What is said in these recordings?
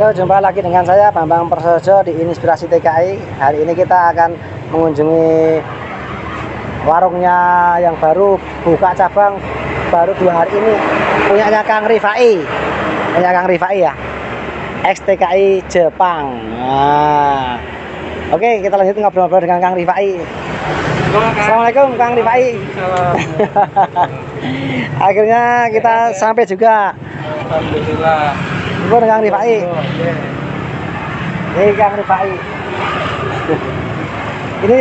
Halo, jumpa lagi dengan saya Bambang Prasojo di Inspirasi TKI. Hari ini kita akan mengunjungi warungnya yang baru buka cabang baru 2 hari ini, punyanya Kang Rifai. Punya Kang Rifai ya, ex TKI Jepang. Nah, oke, kita lanjut ngobrol-ngobrol dengan Kang Rifai. Assalamualaikum Kang Rifai. Akhirnya kita sampai juga. Alhamdulillah. Kang Rifai. Ini Kang Rifai. Ini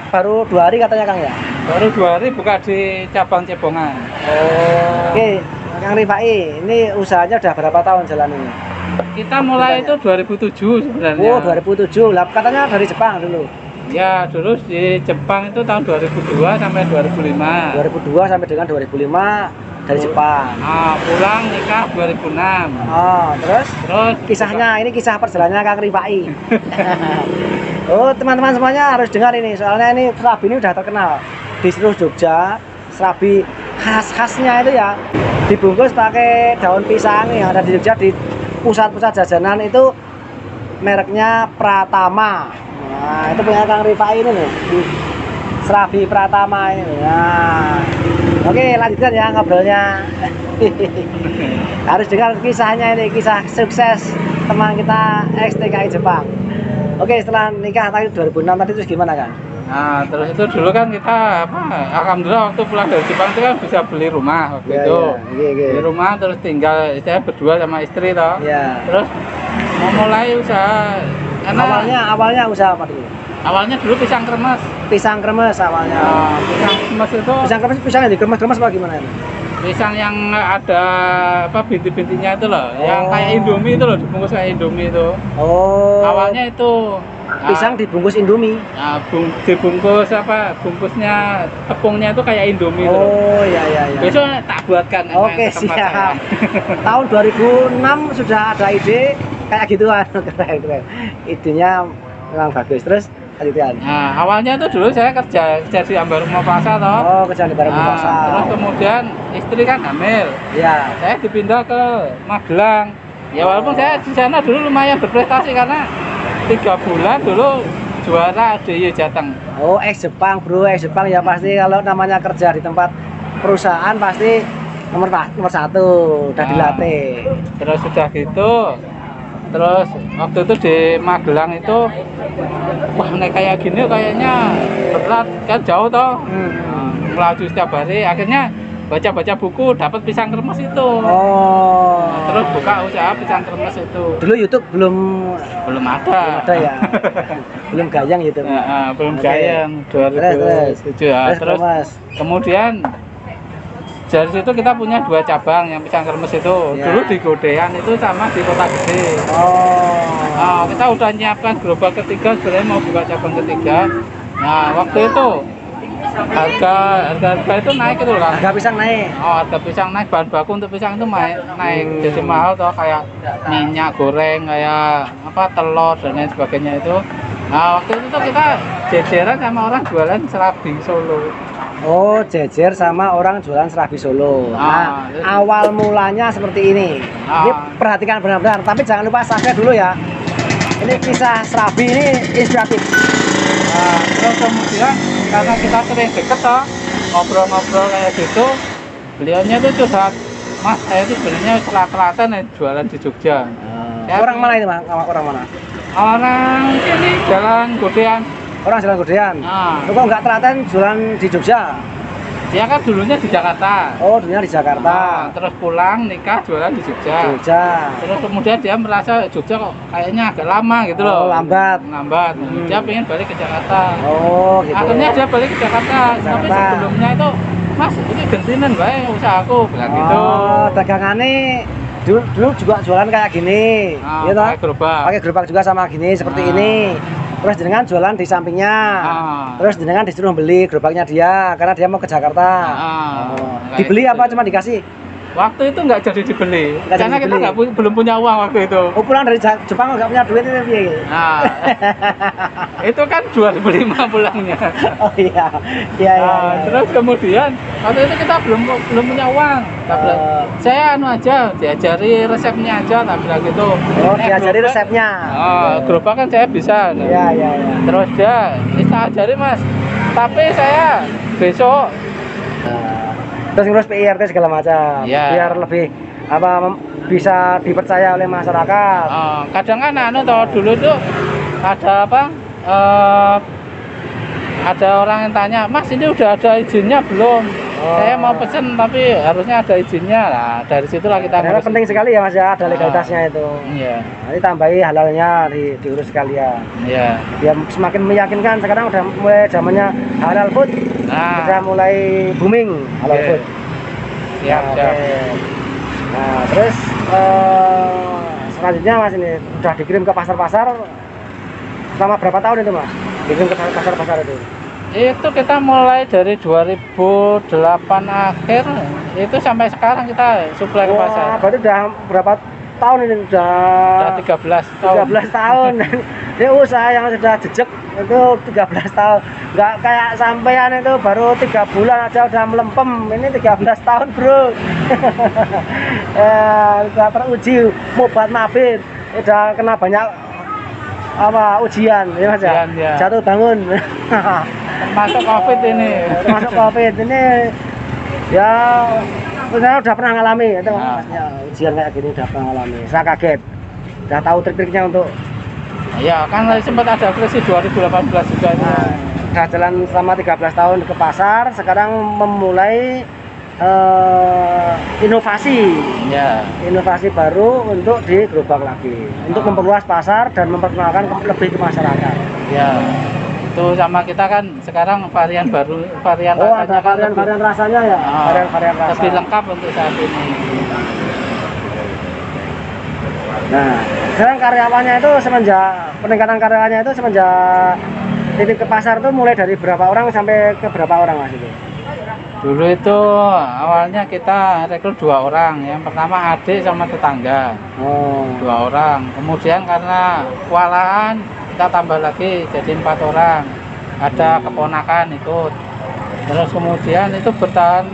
baru 2 hari katanya Kang ya? Baru 2 hari buka di cabang Cebongan. Oke, Kang Rifai, ini usahanya udah berapa tahun jalan ini? Kita mulai itu 2007 sebenarnya. Oh, 2007. Lah katanya dari Jepang dulu. Ya, dulu di Jepang itu tahun 2002 sampai 2005. 2002 sampai dengan 2005 dari Jepang. Pulang nikah 2006. Terus kisahnya ini kisah perjalanannya Kang Rifai. Oh, teman-teman semuanya harus dengar ini, soalnya ini serabi ini udah terkenal di seluruh Jogja. Serabi khas-khasnya itu ya dibungkus pakai daun pisang yang ada di Jogja, di pusat-pusat jajanan itu mereknya Pratama. Nah, itu punya Kang Rifai ini nih, Serabi Pratama ini. Nah, oke, lanjutkan ya ngobrolnya. Harus dengar kisahnya ini, kisah sukses teman kita ex TKI Jepang. Oke, setelah nikah tadi 2006 tadi terus gimana Kang? Nah, terus itu dulu kan kita alhamdulillah waktu pulang dari Jepang itu kan bisa beli rumah waktu itu. Beli rumah terus tinggal saya berdua sama istri toh. Terus mau mulai usaha. Karena awalnya usaha apa dulu? Awalnya dulu pisang kremes. Pisang kremes awalnya. Pisang kremes itu. Pisang yang dikremes-kremes apa gimana ini? Pisang yang ada apa binti-bintinya itu loh, yang kayak Indomie itu loh, dibungkus kayak Indomie itu. Awalnya itu pisang dibungkus Indomie. Nah, dibungkus apa? Bungkusnya tepungnya itu kayak Indomie itu. Iya. Besok tak buatkan. Oke, siap. Tahun 2006 sudah ada ide kayak gituan. Keren. Idenya memang bagus. Terus lanjutkan. Nah, awalnya tuh dulu saya kerja di Ambarukmo Plaza toh. Oh, kerja di Ambarukmo Plaza. Terus kemudian istri kan hamil. Iya. Saya dipindah ke Magelang. Ya walaupun saya di sana dulu lumayan berprestasi karena 3 bulan dulu juara DIY Jateng. Oh, ex Jepang bro, ex Jepang ya pasti kalau namanya kerja di tempat perusahaan pasti nomor 1 udah dilatih. Terus sudah gitu. Terus waktu itu di Magelang itu wah naik kayak gini kayaknya berat kan jauh toh. Melaju setiap hari akhirnya baca-baca buku dapat pisang kremes itu. Terus buka usaha pisang kremes itu. Dulu YouTube belum ada ya. Belum gayang YouTube. Belum gayang 2007 ya. Terus kemudian dari situ kita punya 2 cabang yang pisang kremes itu. Dulu di Godean itu sama di Kota Gede. Kita udah nyiapkan gerobak ketiga sebenarnya mau buka cabang ketiga. Nah, waktu itu harga itu naik itu kan. Harga pisang naik. Harga pisang naik, bahan baku untuk pisang itu naik. Jadi mahal toh, kayak minyak goreng, kayak apa telur dan lain sebagainya itu. Nah, waktu itu tuh kita jejeran sama orang jualan serabi Solo. Oh, jejer sama orang jualan serabi Solo. Nah, awal mulanya seperti ini. Ini perhatikan benar-benar, tapi jangan lupa subscribe dulu ya. Ini kisah serabi ini inspiratif. Terus kemudian karena kita sering deket toh, ngobrol-ngobrol kayak gitu, beliaunya tuh curhat, Mas, saya itu sebenarnya telat-telatan jualan di Jogja. Orang mana itu, Mas? Orang mana? Orang sini Jalan Godean. Orang Jalan Godean. Kok nggak telaten jualan di Jogja? Dia kan dulunya di Jakarta. Oh, dulunya di Jakarta. Terus pulang nikah jualan di Jogja. Terus kemudian dia merasa Jogja kok kayaknya agak lama gitu loh. Lambat. Dia pengen balik ke Jakarta. Gitu. Akhirnya dia balik ke Jakarta. Tapi sebelumnya itu, Mas, ini gentinan baik usahaku, bilang gitu. Dagangannya dulu juga jualan kayak gini. Gitu. Pakai gerobak juga sama gini seperti ini. Terus jenengan jualan di sampingnya. Terus jenengan disuruh beli gerobaknya dia karena dia mau ke Jakarta. Dibeli apa cuma dikasih? Waktu itu nggak jadi dibeli, Nggak karena jadi kita dibeli. belum punya uang waktu itu. Oh, pulang dari Jepang nggak punya duit itu piye? Nah, itu kan 2005 pulangnya. Oh iya. Iya, iya. Nah, Iya. terus kemudian waktu itu kita belum punya uang. Tak bilang, saya anu aja diajari resepnya aja, tak bilang gitu. Oh, diajari resepnya. Oh, gerobak kan saya bisa. Iya, iya, iya. Terus dia, kita ajari mas. Tapi saya besok Terus ngurus PIRT segala macam. Iya. Biar lebih bisa dipercaya oleh masyarakat. kadang kan anu toh dulu tuh ada apa? Ada orang yang tanya, Mas ini udah ada izinnya belum? Oh. Saya mau pesen tapi harusnya ada izinnya. Nah, dari situlah kita Karena ngurus. penting sekali ya Mas ya, ada legalitasnya itu. Iya, Nanti tambahi halalnya diurus sekalian. iya. Biar semakin meyakinkan. Sekarang udah mulai zamannya halal food. Nah, Sudah mulai booming halal Oke. food. siap, Nah, siap. oke. Nah, terus selanjutnya Mas ini udah dikirim ke pasar-pasar selama berapa tahun itu Mas? Dikirim ke pasar-pasar itu? Itu kita mulai dari 2008 akhir itu sampai sekarang kita suplai ke pasar. Wah, berarti udah berapa tahun ini? Udah 13 tahun. 13 tahun. Ini usaha yang sudah jejak itu 13 tahun. Nggak kayak sampean itu baru 3 bulan aja udah melempem. Ini 13 tahun, Bro. Udah teruji mobat mabit. Udah kena banyak ujian ya Mas ya? Ujian, ya. Jatuh bangun. Termasuk Covid ini. Termasuk Covid ini ya saya udah pernah ngalami itu Nah. Masnya ujian kayak gini udah pernah ngalami. Saya kaget. Udah tahu trik-triknya untuk Ya, kan sempat ada krisis 2018 juga itu. udah jalan selama 13 tahun ke pasar, sekarang memulai inovasi baru untuk di gerobak lagi, untuk memperluas pasar dan memperkenalkan lebih ke masyarakat. Ya, itu sama kita kan sekarang varian baru, varian Oh, rasanya ada kan varian rasanya ya, varian rasa. lebih lengkap untuk saat ini. Nah, sekarang karyawannya itu peningkatan karyawannya itu semenjak titip ke pasar itu mulai dari berapa orang sampai ke berapa orang Mas itu? Dulu itu awalnya kita rekrut 2 orang. Yang pertama adik sama tetangga. Oh, 2 orang. Kemudian karena kewalahan kita tambah lagi jadi 4 orang. Ada keponakan ikut. Terus kemudian itu bertahan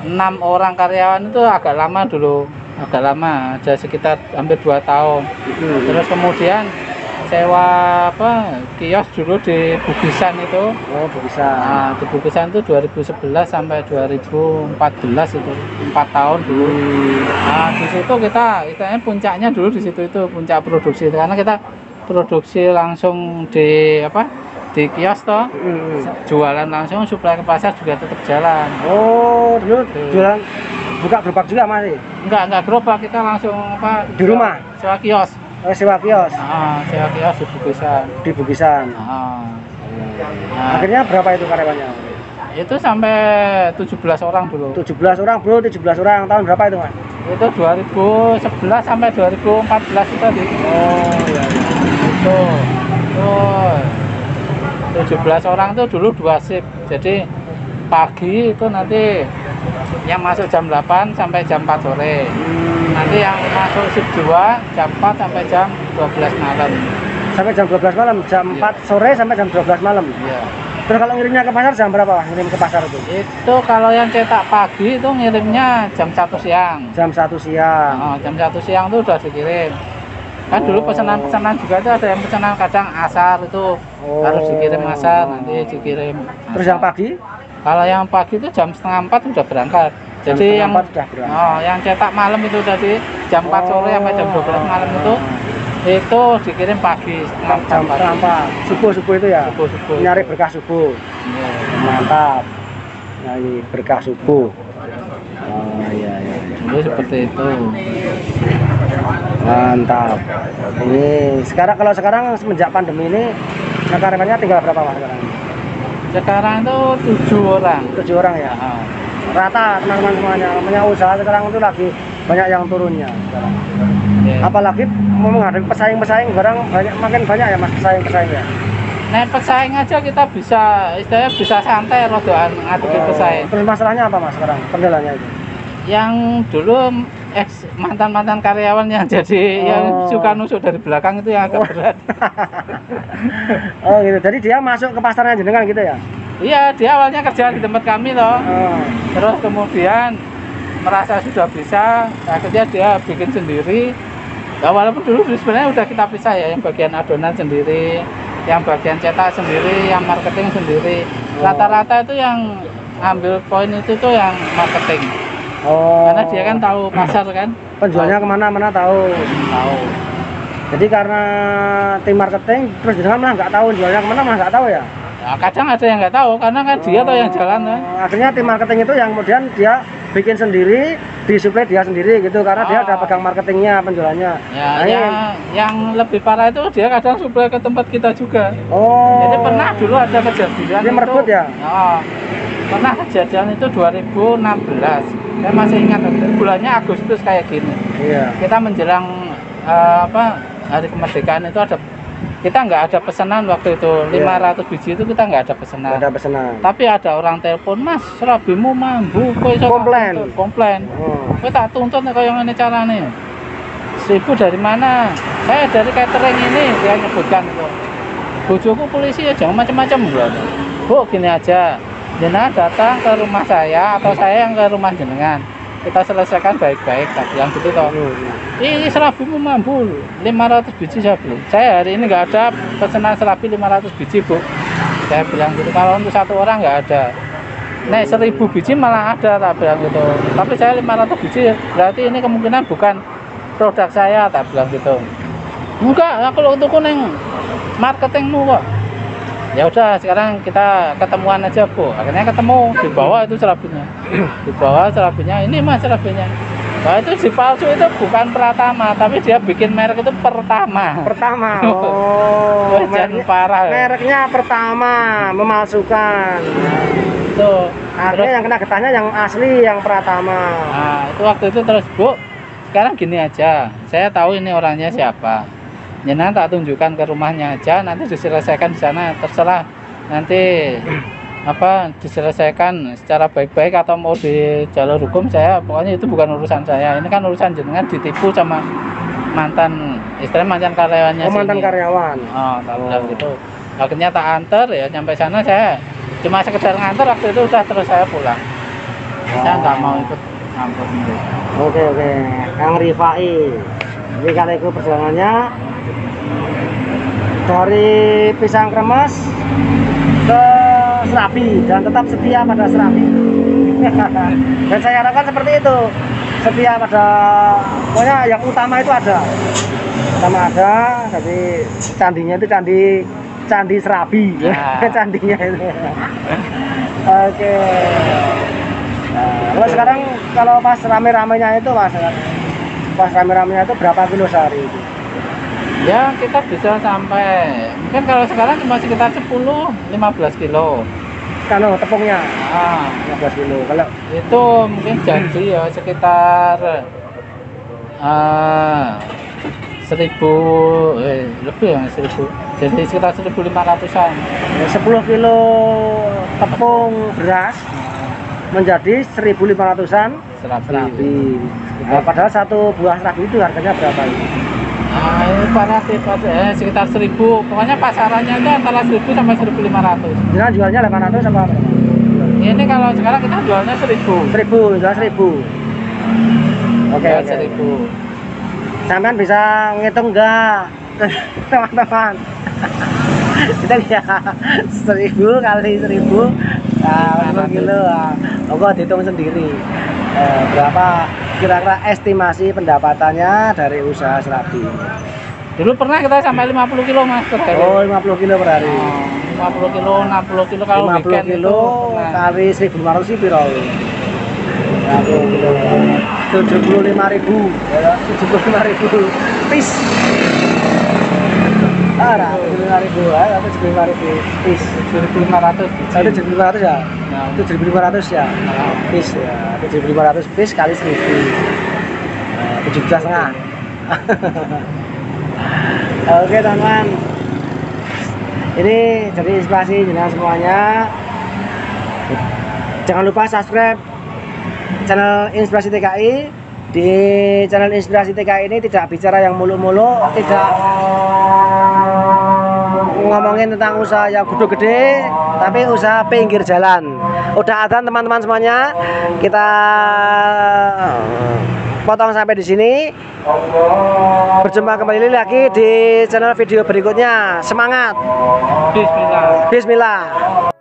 6 orang karyawan itu agak lama dulu. Agak lama, ada sekitar hampir 2 tahun. Terus kemudian sewa kios dulu di Bugisan itu. Oh, bisa. Nah, di Bugisan itu 2011 sampai 2014 itu 4 tahun dulu. Nah, di situ kita puncaknya dulu di situ itu puncak produksi karena kita produksi langsung di di kios toh. Jualan langsung, suplai ke pasar juga tetap jalan. Oh, dulu jualan buka gerobak juga masih? Enggak gerobak, kita langsung di rumah? Sewa kios. Oh, sewa kios? Sewa kios di Bugisan. Di Bugisan? Akhirnya berapa itu karyawannya? Itu sampai 17 orang dulu. 17 orang Bro, 17 orang. Tahun berapa itu Mas? Itu 2011 sampai 2014 itu tadi. Oh iya, iya. Itu 17 orang itu dulu 2 shift. Jadi pagi itu nanti yang masuk jam 8 sampai jam 4 sore. Nanti yang masuk shift 2 jam 4 sampai jam 12 malam. Sampai jam 12 malam, jam 4 sore sampai jam 12 malam. Iya. Terus kalau ngirimnya ke pasar jam berapa Mas? Ngirim ke pasar itu? Itu kalau yang cetak pagi itu ngirimnya jam 1 siang. Jam 1 siang. Jam 1 siang itu udah dikirim. Kan dulu pesanan-pesanan juga itu ada yang pesanan kadang asar itu harus dikirim asar, nanti dikirim asar. Terus yang pagi? Kalau yang pagi itu jam setengah 4 udah berangkat. Jadi yang sudah berangkat. yang cetak malam itu tadi jam 4 sore sampai jam 12 malam itu dikirim pagi jam 4 subuh itu ya? Subuh. Nyari berkah subuh. Iya. Mantap. Nyari berkah subuh. Oh iya. Dulu seperti itu. Mantap. Ini kalau sekarang semenjak pandemi ini karyawannya tinggal berapa Mas sekarang? Sekarang itu 7 orang. 7 orang ya. Rata teman-teman semuanya. Namanya usaha sekarang itu lagi banyak yang turunnya sekarang. Apalagi mau menghadapi pesaing-pesaing barang makin banyak ya Mas pesaing-pesaing ya. Nah, pesaing aja kita istilahnya bisa santai rodoan ngadepi pesaing. Terus masalahnya apa Mas sekarang? Kendalanya itu? yang dulu mantan karyawan yang jadi yang suka nusuk dari belakang itu yang agak berat. Oh gitu. Jadi dia masuk ke pasarnya jenengan gitu ya? Iya, dia awalnya kerja di tempat kami loh. Terus kemudian merasa sudah bisa, akhirnya dia bikin sendiri. Ya, walaupun dulu sebenarnya udah kita pisah ya, yang bagian adonan sendiri, yang bagian cetak sendiri, yang marketing sendiri. Rata-rata itu yang ambil poin itu tuh yang marketing. Karena dia kan tahu pasar kan. Penjualnya kemana-mana tahu. Jadi karena tim marketing, terus jangan malah nggak tahu jualnya kemana, malah nggak tahu ya? Ya, kadang ada yang nggak tahu, karena kan dia tuh yang jalan kan. Akhirnya tim marketing itu yang kemudian dia bikin sendiri, disuplai dia sendiri gitu, karena dia ada pegang marketingnya, penjualannya. Ya, yang lebih parah itu dia kadang suplai ke tempat kita juga. Jadi pernah dulu ada kejadian dia merebut ya? Pernah kejadian itu 2016. Saya masih ingat bulannya Agustus kayak gini. Iya. Kita menjelang hari kemerdekaan itu kita nggak ada pesanan waktu itu 500 biji itu kita nggak ada pesanan. Nggak ada pesanan. Tapi ada orang telepon, Mas, serabimu mambu, komplain. Kok tak tuntut nih kayak ini caranya. 1000 dari mana? Saya dari catering ini, dia nyebutkan itu. Bojoku polisi ya jangan macam-macam Bu, gini aja. Jenengan datang ke rumah saya atau saya yang ke rumah jenengan. Kita selesaikan baik-baik, yang gitu toh. Ini serabimu mampu 500 biji saya beli. Saya hari ini nggak ada pesanan serabi 500 biji Bu. Saya bilang gitu. Kalau untuk satu orang nggak ada. Nah 1000 biji malah ada, tak bilang gitu. Tapi saya 500 biji berarti ini kemungkinan bukan produk saya, tak bilang gitu. Enggak, aku untuk kuning marketingmu kok. Ya udah sekarang kita ketemuan aja Bu. Akhirnya ketemu, dibawa itu serabinya. Ini Mas serabinya. Nah itu si palsu itu bukan Pratama, tapi dia bikin merek itu Pertama. Jangan parah. Mereknya Pertama, memalsukan. Itu. Akhirnya yang kena getahnya yang asli, yang Pratama. Nah itu waktu itu terus Bu. Sekarang gini aja, saya tahu ini orangnya siapa. Jenengan tak tunjukkan ke rumahnya aja, nanti diselesaikan di sana, terserah nanti diselesaikan secara baik-baik atau mau di jalur hukum, saya pokoknya itu bukan urusan saya. Ini kan urusan jenengan ditipu sama mantan karyawannya. Mantan karyawan. Tak bilang gitu. Akhirnya tak antar ya, sampai sana saya cuma sekedar ngantar, waktu itu udah terus saya pulang. Saya nggak mau ikut ngangkut. Oke, Kang Rifai. Jadi kalau itu perjalanannya dari Pisang Kremes ke Serabi dan tetap setia pada Serabi. Dan saya harapkan seperti itu, setia pada pokoknya yang utama itu ada. Jadi candinya itu candi Serabi. Candinya itu. Oke. Nah, sekarang kalau pas rame-ramenya itu itu berapa kilo sehari itu? Ya kita bisa sampai mungkin kalau sekarang cuma sekitar 10-15 kilo. Kalau tepungnya 15 kilo. Kalau itu mungkin jadi ya sekitar 1000 lebih ya 1000. Jadi sekitar 1500-an. 10 kilo tepung beras menjadi 1500-an serabi. Nah, padahal satu buah serabi itu harganya berapa ini? Nah, ini sekitar 1000. Pokoknya pasarannya itu antara 1000 sampai 1500. Jadi jualnya 800 apa? Ini kalau sekarang kita jualnya 1000. 1000, jual 1000. Oke. 1000. Sampean bisa ngitung enggak? Teman-teman. Kita lihat 1000 kali 1000 10 kilo. Enggak dihitung sendiri. Berapa kira-kira estimasi pendapatannya dari usaha serabi? Dulu pernah kita sampai 50 kilo Mas per hari. 50 kilo per hari. 50 kilo, 60 kilo kalau 50 weekend kilo kali 1.500 sih piro? 50 kilo. 75.000. Ya, 75.000 pis. 75.000 ya, 75.000 pis. 7.500. 7.500 ya? 7.500 ya? Pis ya. 7.500 pis kali 1.000. 17,5. Oke teman-teman. Ini jadi inspirasi jenengan semuanya. Jangan lupa subscribe channel Inspirasi TKI. Di channel Inspirasi TKI ini tidak bicara yang mulu-mulu, tidak ngomongin tentang usaha yang gede-gede, tapi usaha pinggir jalan. Udah adzan teman-teman semuanya, kita potong sampai di sini. Berjumpa kembali lagi di channel video berikutnya. Semangat. Bismillah. Bismillah.